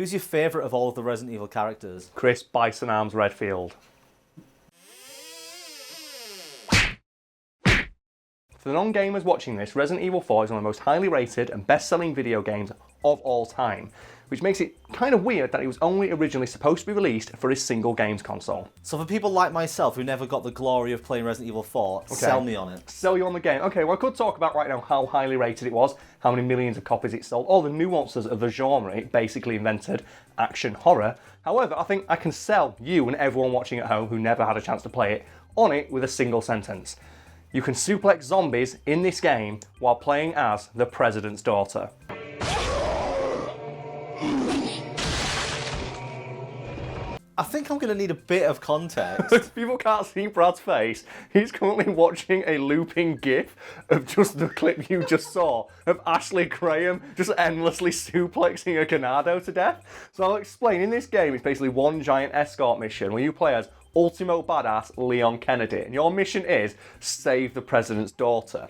Who's your favourite of all of the Resident Evil characters? Chris Bison Arms Redfield. For the non-gamers watching this, Resident Evil 4 is one of the most highly rated and best-selling video games of all time, which makes it kind of weird that it was only originally supposed to be released for a single games console. So for people like myself who never got the glory of playing Resident Evil 4, sell me on it. Sell you on the game. Okay, well I could talk about right now how highly rated it was, how many millions of copies it sold, all the nuances of the genre it basically invented, action horror. However, I think I can sell you and everyone watching at home who never had a chance to play it on it with a single sentence. You can suplex zombies in this game while playing as the President's daughter. I think I'm going to need a bit of context. People can't see Brad's face. He's currently watching a looping GIF of just the clip you just saw of Ashley Graham just endlessly suplexing a Ganado to death. So I'll explain. In this game, it's basically one giant escort mission where you play as Ultimo Badass Leon Kennedy, and your mission is save the President's daughter.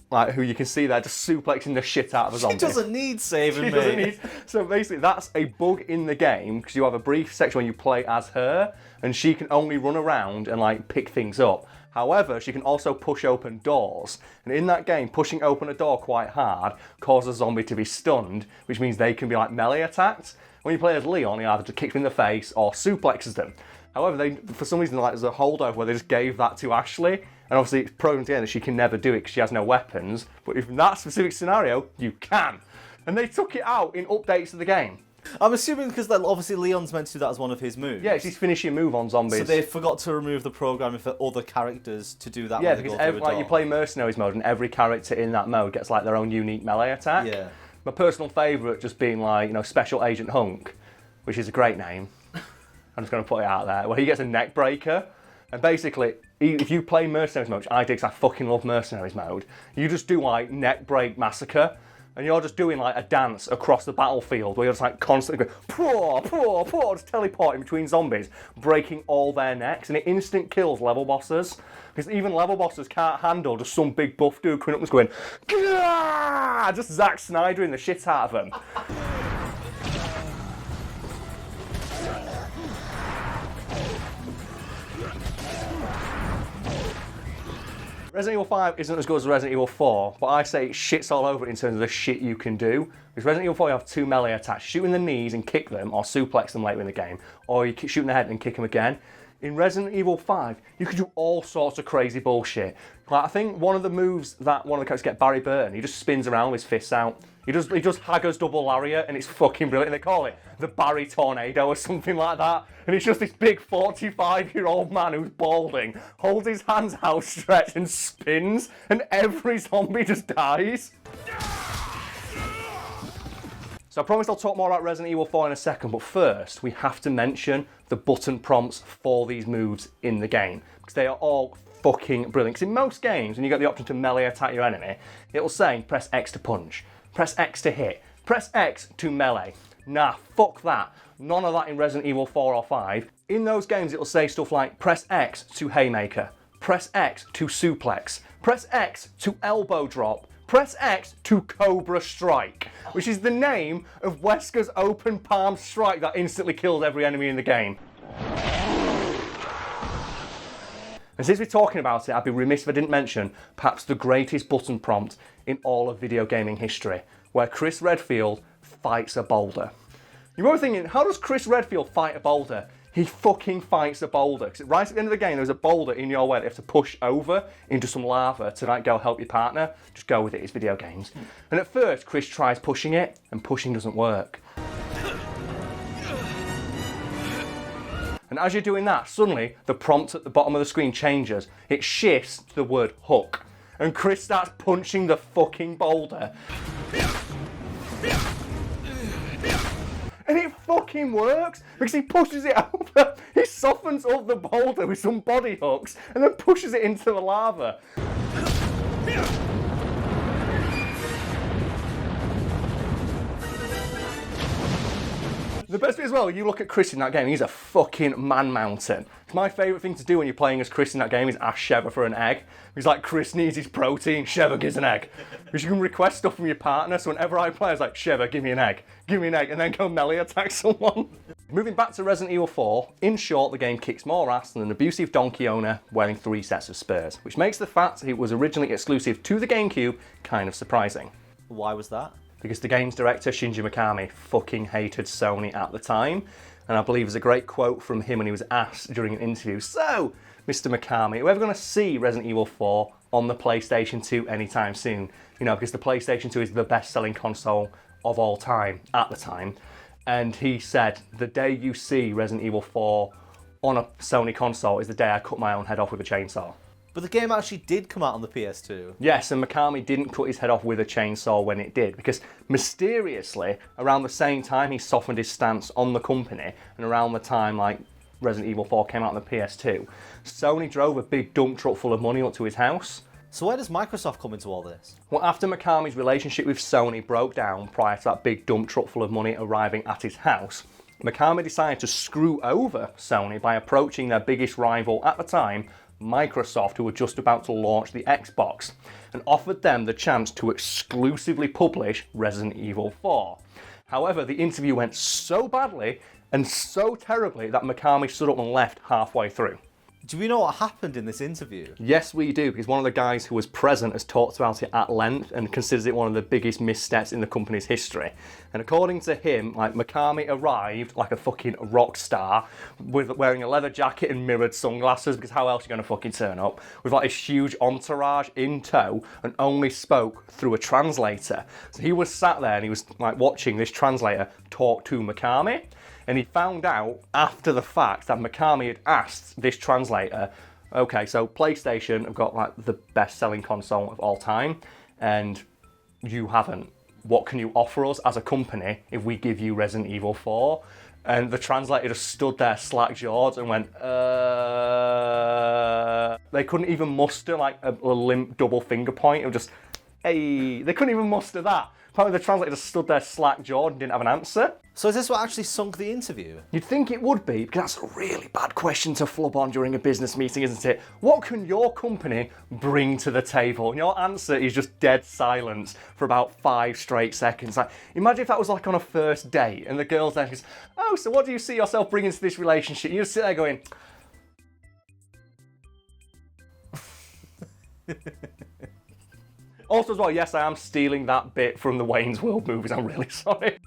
Like, who you can see there just suplexing the shit out of a zombie. She doesn't need saving, She doesn't need. So basically, that's a bug in the game, because you have a brief section when you play as her, and she can only run around and like pick things up. However, she can also push open doors, and in that game, pushing open a door quite hard causes a zombie to be stunned, which means they can be like melee attacked. When you play as Leon, he either just kicks them in the face or suplexes them. However, they, for some reason, like there's a holdover where they just gave that to Ashley, and obviously it's programmed in that she can never do it because she has no weapons. But in that specific scenario, you can, and they took it out in updates of the game. I'm assuming because obviously Leon's meant to do that as one of his moves. Yeah, it's his finishing move on zombies. So they forgot to remove the programming for other characters to do that. Yeah, when they because go through a like door. you play Mercenaries mode, and every character in that mode gets like their own unique melee attack. Yeah. My personal favourite just being like, you know, Special Agent HUNK, which is a great name. I'm just going to put it out there. Where he gets a Neckbreaker, and basically, if you play Mercenaries mode, which I do because I fucking love Mercenaries mode, you just do like Neckbreak Massacre, and you're just doing like a dance across the battlefield where you're just like constantly going, poor, just teleporting between zombies, breaking all their necks, and it instant kills level bosses. Because even level bosses can't handle just some big buff dude coming up and just going, Gah! Just Zack Snydering the shit out of them. Resident Evil 5 isn't as good as Resident Evil 4, but I say it shits all over it in terms of the shit you can do. Because Resident Evil 4 you have two melee attacks, shoot in the knees and kick them, or suplex them later in the game, or you shoot in the head and kick them again. In Resident Evil 5, you can do all sorts of crazy bullshit. Like, I think one of the moves that one of the characters get, Barry Burton, he just spins around with his fists out. He does Hagger's double lariat, and it's fucking brilliant. They call it the Barry Tornado or something like that. And it's just this big 45-year-old man who's balding, holds his hands outstretched and spins, and every zombie just dies. So I promise I'll talk more about Resident Evil 4 in a second, but first we have to mention the button prompts for these moves in the game, because they are all fucking brilliant. Because in most games, when you get the option to melee attack your enemy, it'll say press X to punch, press X to hit, press X to melee. Nah, fuck that. None of that in Resident Evil 4 or 5. In those games, it'll say stuff like press X to haymaker, press X to suplex, press X to elbow drop, press X to Cobra Strike, which is the name of Wesker's open palm strike that instantly kills every enemy in the game. And since we're talking about it, I'd be remiss if I didn't mention perhaps the greatest button prompt in all of video gaming history, where Chris Redfield fights a boulder. You're probably thinking, how does Chris Redfield fight a boulder? He fucking fights a boulder. Because right at the end of the game, there's a boulder in your way that you have to push over into some lava to like go help your partner. Just go with it, it's video games. And at first, Chris tries pushing it, and pushing doesn't work. And as you're doing that, suddenly the prompt at the bottom of the screen changes. It shifts to the word hook. And Chris starts punching the fucking boulder. And it fucking works, because he pushes it over, he softens up the boulder with some body hooks, and then pushes it into the lava. The best bit as well, you look at Chris in that game, he's a fucking man mountain. My favourite thing to do when you're playing as Chris in that game is ask Sheva for an egg. He's like, Chris needs his protein, Sheva gives an egg. Because you can request stuff from your partner, so whenever I play, I was like, Sheva, give me an egg, and then go melee attack someone. Moving back to Resident Evil 4, in short, the game kicks more ass than an abusive donkey owner wearing 3 sets of spurs, which makes the fact that it was originally exclusive to the Gamecube kind of surprising. Why was that? Because the game's director, Shinji Mikami, fucking hated Sony at the time. And I believe there's a great quote from him when he was asked during an interview, so, Mr. Mikami, are we ever going to see Resident Evil 4 on the PlayStation 2 anytime soon? You know, because the PlayStation 2 is the best-selling console of all time, at the time. And he said, the day you see Resident Evil 4 on a Sony console is the day I cut my own head off with a chainsaw. But the game actually did come out on the PS2. Yes, and Mikami didn't cut his head off with a chainsaw when it did, because mysteriously, around the same time he softened his stance on the company, and around the time like Resident Evil 4 came out on the PS2, Sony drove a big dump truck full of money up to his house. So where does Microsoft come into all this? Well, after Mikami's relationship with Sony broke down prior to that big dump truck full of money arriving at his house, Mikami decided to screw over Sony by approaching their biggest rival at the time, Microsoft, who were just about to launch the Xbox, and offered them the chance to exclusively publish Resident Evil 4. However, the interview went so badly and so terribly that Mikami stood up and left halfway through. Do we know what happened in this interview? Yes, we do, because one of the guys who was present has talked about it at length and considers it one of the biggest missteps in the company's history. And according to him, like, Mikami arrived like a fucking rock star, with wearing a leather jacket and mirrored sunglasses, because how else are you going to fucking turn up? With like this huge entourage in tow, and only spoke through a translator. So he was sat there and he was like watching this translator talk to Mikami. And he found out after the fact that Mikami had asked this translator, okay, so PlayStation have got like the best-selling console of all time, and you haven't. What can you offer us as a company if we give you Resident Evil 4? And the translator just stood there slack-jawed and went, They couldn't even muster like a limp double finger point. It was just, hey, they couldn't even muster that. Apparently the translator just stood there slack-jawed and didn't have an answer. So is this what actually sunk the interview? You'd think it would be, because that's a really bad question to flub on during a business meeting, isn't it? What can your company bring to the table? And your answer is just dead silence for about 5 straight seconds. Like, imagine if that was like on a first date and the girl's there and goes, oh, so what do you see yourself bringing to this relationship? You just sit there going... Also as well, yes, I am stealing that bit from the Wayne's World movies, I'm really sorry.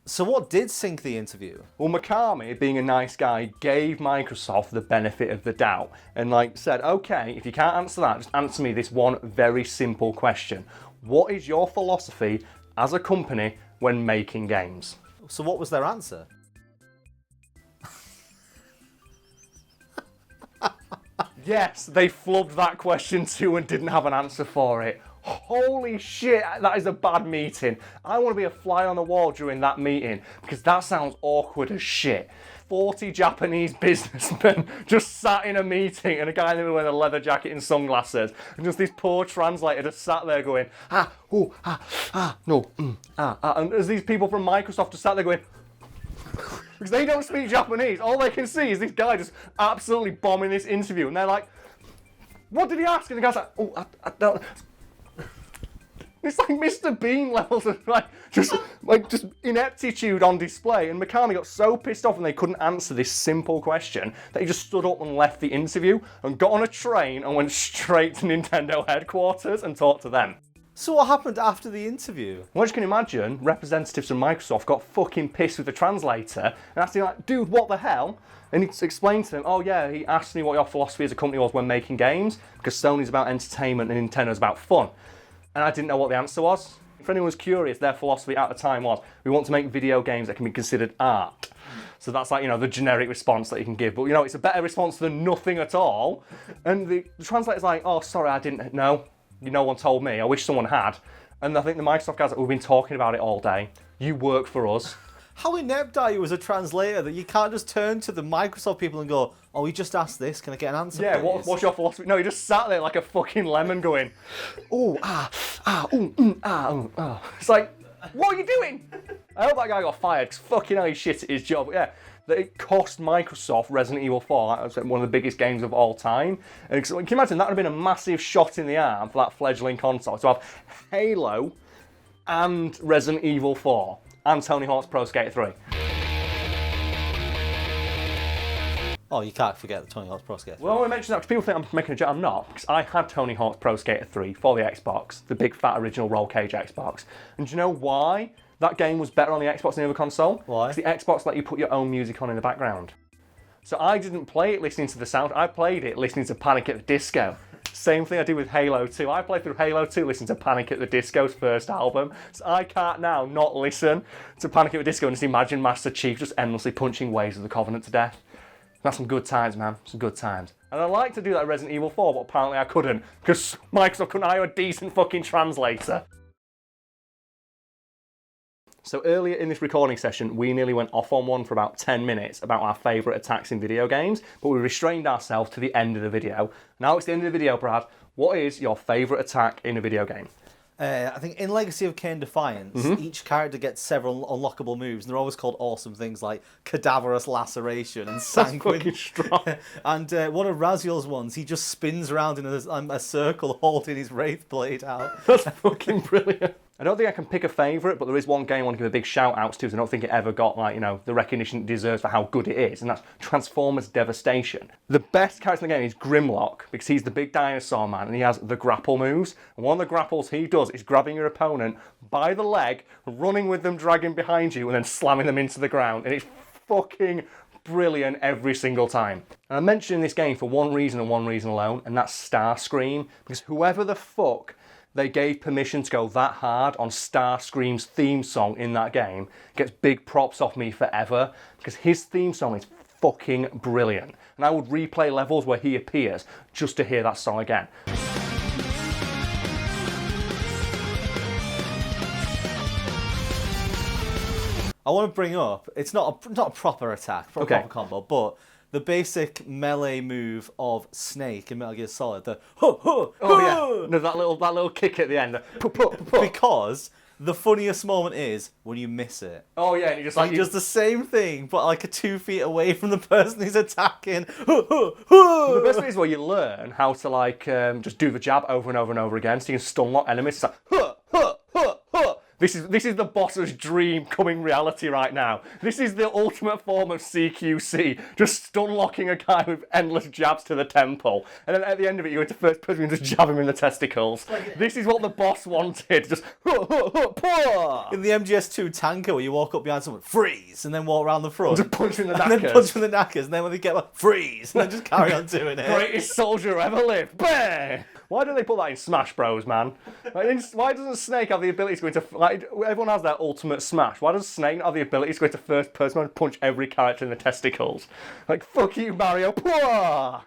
So what did sink the interview? Well, Mikami, being a nice guy, gave Microsoft the benefit of the doubt and like said, okay, if you can't answer that, just answer me this one very simple question. What is your philosophy as a company when making games? So what was their answer? Yes, they flubbed that question too and didn't have an answer for it. Holy shit, that is a bad meeting. I want to be a fly on the wall during that meeting because that sounds awkward as shit. 40 Japanese businessmen just sat in a meeting and a guy in the middle wearing a leather jacket and sunglasses, and just this poor translator just sat there going, and there's these people from Microsoft just sat there going, because they don't speak Japanese. All they can see is this guy just absolutely bombing this interview. And they're like, what did he ask? And the guy's like, oh, I don't... It's like Mr. Bean levels of just ineptitude on display. And Mikami got so pissed off and they couldn't answer this simple question that he just stood up and left the interview and got on a train and went straight to Nintendo headquarters and talked to them. So what happened after the interview? Well, as you can imagine, representatives from Microsoft got fucking pissed with the translator and asked him like, dude, what the hell? And he explained to them, oh yeah, he asked me what your philosophy as a company was when making games, because Sony's about entertainment and Nintendo's about fun. And I didn't know what the answer was. If anyone was curious, their philosophy at the time was, we want to make video games that can be considered art. So that's like, the generic response that you can give. But, it's a better response than nothing at all. And the translator's like, oh, sorry, I didn't know. No one told me. I wish someone had. And I think the Microsoft guys, we've been talking about it all day. You work for us. How inept are you as a translator that you can't just turn to the Microsoft people and go, oh, we just asked this, can I get an answer? Yeah, what's your philosophy? No, he just sat there like a fucking lemon going, oh, It's like, what are you doing? I hope that guy got fired, because fucking hell, he's shit at his job. But yeah, that it cost Microsoft Resident Evil 4. That was one of the biggest games of all time. And can you imagine, that would have been a massive shot in the arm for that fledgling console, to have Halo and Resident Evil 4 and Tony Hawk's Pro Skater 3. Oh, you can't forget the Tony Hawk's Pro Skater 3. Well, I mentioned that because people think I'm making a joke. I'm not, because I had Tony Hawk's Pro Skater 3 for the Xbox, the big fat original roll cage Xbox. And do you know why that game was better on the Xbox than the other console? Why? Because the Xbox let you put your own music on in the background. So I didn't play it listening to the sound, I played it listening to Panic at the Disco. Same thing I did with Halo 2. I played through Halo 2 listening to Panic at the Disco's first album. So I can't now not listen to Panic at the Disco and just imagine Master Chief just endlessly punching Waves of the Covenant to death. That's some good times, man. Some good times. And I'd like to do that in Resident Evil 4, but apparently I couldn't, because Microsoft couldn't hire a decent fucking translator. So earlier in this recording session, we nearly went off on one for about 10 minutes about our favourite attacks in video games, but we restrained ourselves to the end of the video. Now it's the end of the video, Brad. What is your favourite attack in a video game? I think in Legacy of Kain Defiance, each character gets several unlockable moves, and they're always called awesome things like Cadaverous Laceration and Sanguine. That's fucking strong. And one of Raziel's ones, he just spins around in a circle holding his Wraith Blade out. That's fucking brilliant. I don't think I can pick a favourite, but there is one game I want to give a big shout out to, because I don't think it ever got, like, you know, the recognition it deserves for how good it is, and that's Transformers Devastation. The best character in the game is Grimlock, because he's the big dinosaur man, and he has the grapple moves. And one of the grapples he does is grabbing your opponent by the leg, running with them, dragging behind you, and then slamming them into the ground. And it's fucking brilliant every single time. And I'm mentioning this game for one reason and one reason alone, and that's Starscream, because whoever the fuck they gave permission to go that hard on Starscream's theme song in that game gets big props off me forever, because his theme song is fucking brilliant. And I would replay levels where he appears just to hear that song again. I want to bring up, it's not a proper attack, proper combo, but the basic melee move of Snake in Metal Gear Solid, the yeah, no, that little kick at the end, because the funniest moment is when you miss it. Oh yeah, and you just like does the same thing, but like 2 feet away from the person he's attacking. The best bit is where you learn how to like just do the jab over and over and over again, so you can stun lock enemies. It's like This is the boss's dream coming reality right now. This is the ultimate form of CQC, just stun locking a guy with endless jabs to the temple. And then at the end of it, you go into first person and just jab him in the testicles. This is what the boss wanted, just in the MGS2 tanker where you walk up behind someone, freeze, and then walk around the front. Just punch him in the knackers. And then punch him in the knackers, and then when they get like, freeze, and then just carry on doing it. Greatest soldier ever lived. Bang! Why don't they put that in Smash Bros, man? Like, why doesn't Snake have the ability to go into... Like, everyone has their ultimate smash. Why does Snake not have the ability to go into first person and punch every character in the testicles? Like, fuck you, Mario. Pwah!